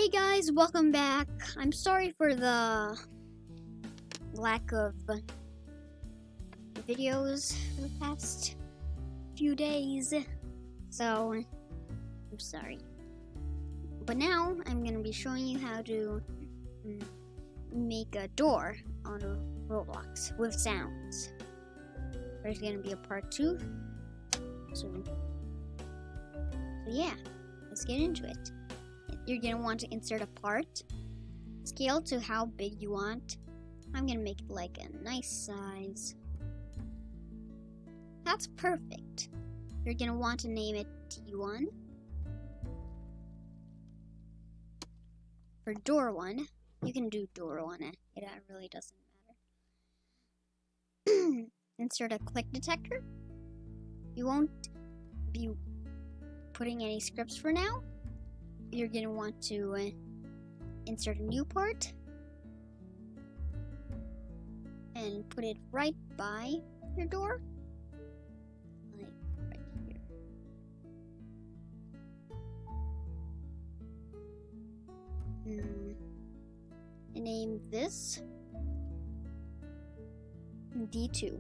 Hey guys, welcome back. I'm sorry for the lack of videos for the past few days. So, I'm sorry. But now, I'm going to be showing you how to make a door on a Roblox with sounds. There's going to be a part 2 soon. So yeah, let's get into it. You're going to want to insert a part, scale to how big you want. I'm going to make it like a nice size. That's perfect. You're going to want to name it D1. For door 1, you can do door 1. It really doesn't matter. Insert a click detector. You won't be putting any scripts for now. You're going to want to insert a new part and put it right by your door, like right here. And name this D2.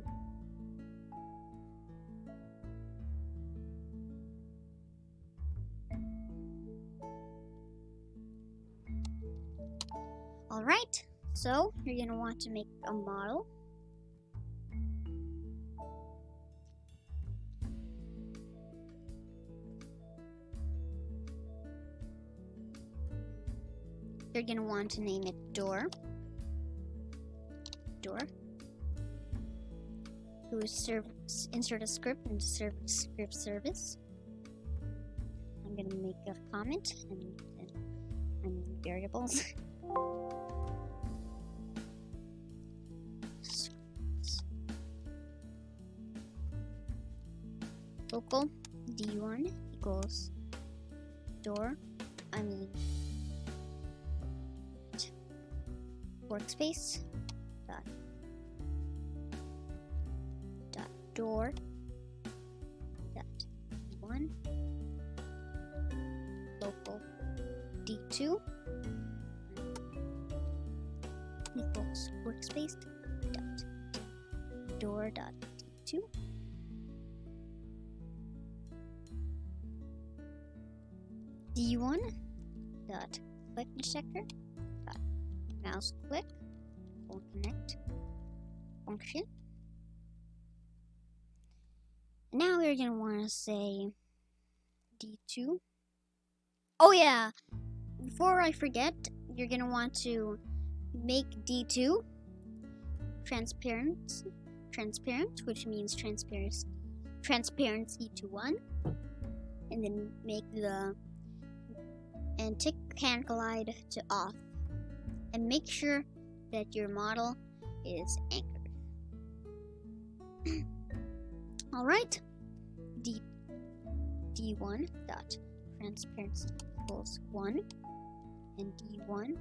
Alright, so you're going to want to make a model. You're going to want to name it door. Door. Insert a script into script service. I'm going to make a comment and variables. Local D1 equals door, workspace dot door dot D1 local D2 equals workspace dot door dot D2 D1 dot click detector dot mouse click or connect function. Now we're gonna want to say D2. Oh yeah, before I forget, you're gonna want to make D2 transparent, which means transparency to 1, and then make and tick can collide to off, and make sure that your model is anchored. Alright, D1 dot transparency equals 1, and D1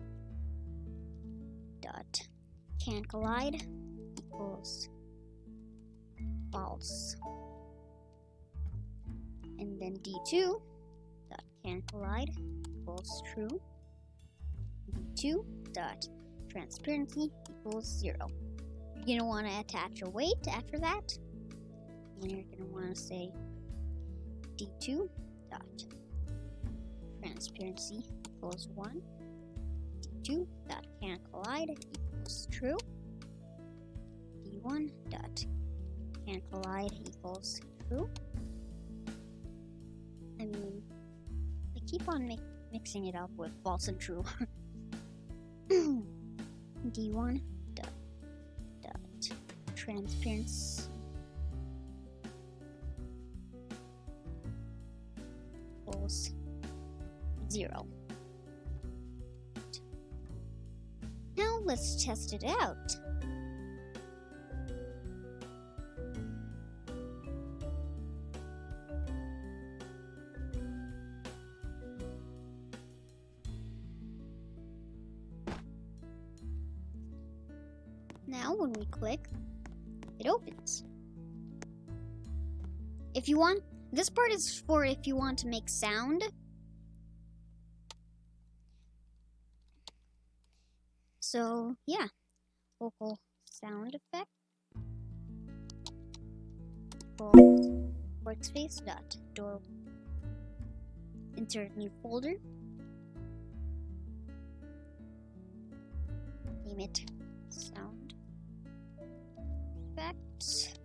dot can collide equals false, and then D2 dot can collide equals true. D2 dot transparency equals 0. You're going to want to attach a weight after that, and you're going to want to say D2 dot transparency equals 1. D2 dot can collide equals true. D1 dot can collide equals true. I keep on mixing it up with false and true. D1 dot transparency equals 0. Now let's test it out. Now when we click, it opens. If you want, this part is for if you want to make sound. So yeah, local sound effect. Workspace dot door. Insert new folder. Name it sound effects.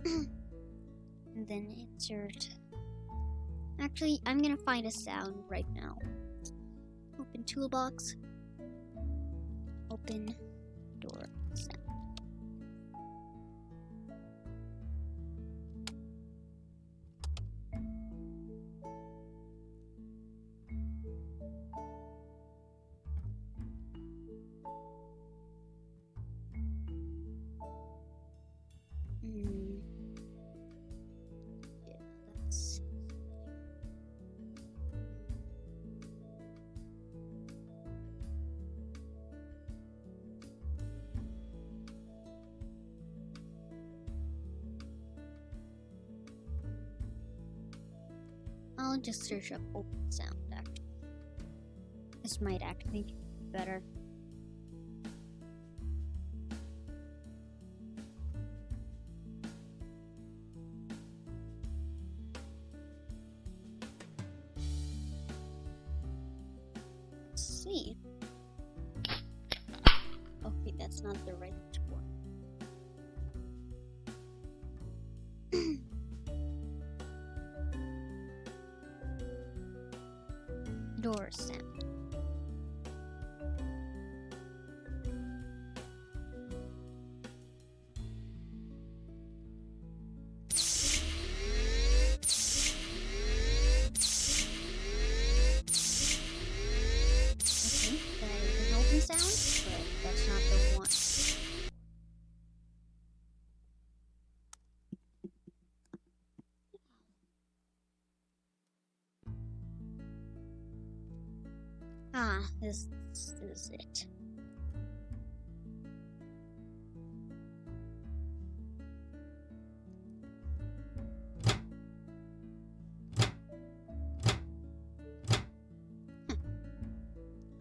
And then insert. Actually, I'm gonna find a sound right now. Open toolbox. Open door sound. Yeah, that's. I'll just search up open sound actually. This might actually be better. Let's see. Okay, that's not the right one. Door sound. Okay, that is an open sound, but that's not the one. Ah, this is it.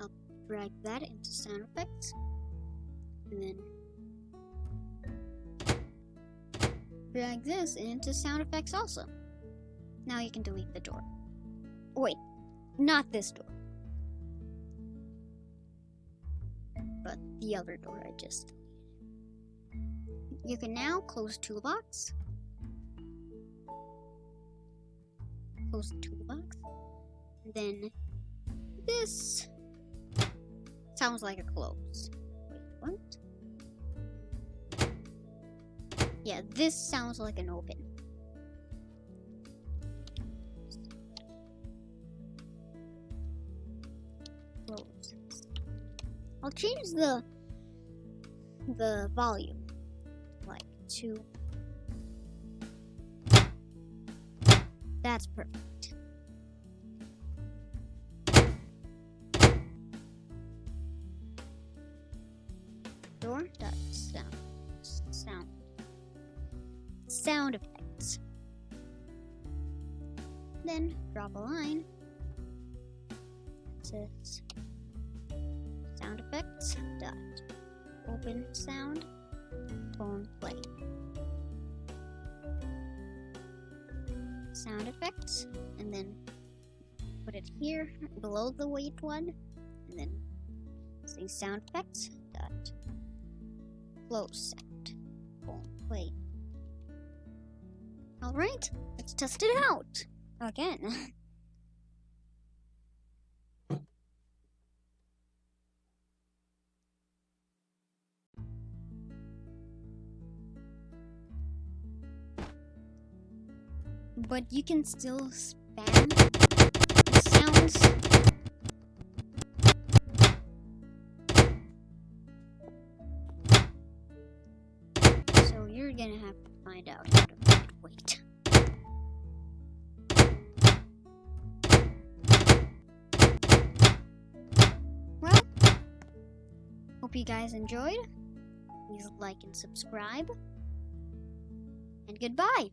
I'll drag that into sound effects, and then drag this into sound effects also. Now you can delete the door. Wait, not this door. But the other door I just deleted. You can now close toolbox. Close the toolbox. And then this sounds like a close. Wait, what? Yeah, this sounds like an open. Close. I'll change the volume like to. That's perfect. Door dot sound effects. Then drop a line. It says sound effects dot open sound tone play. Sound effects, and then put it here below the wait one, and then say sound effects dot close sound tone play. All right, let's test it out again. But you can still spam the sounds. So you're gonna have to find out how to make it wait. Well, hope you guys enjoyed. Please like and subscribe. And goodbye.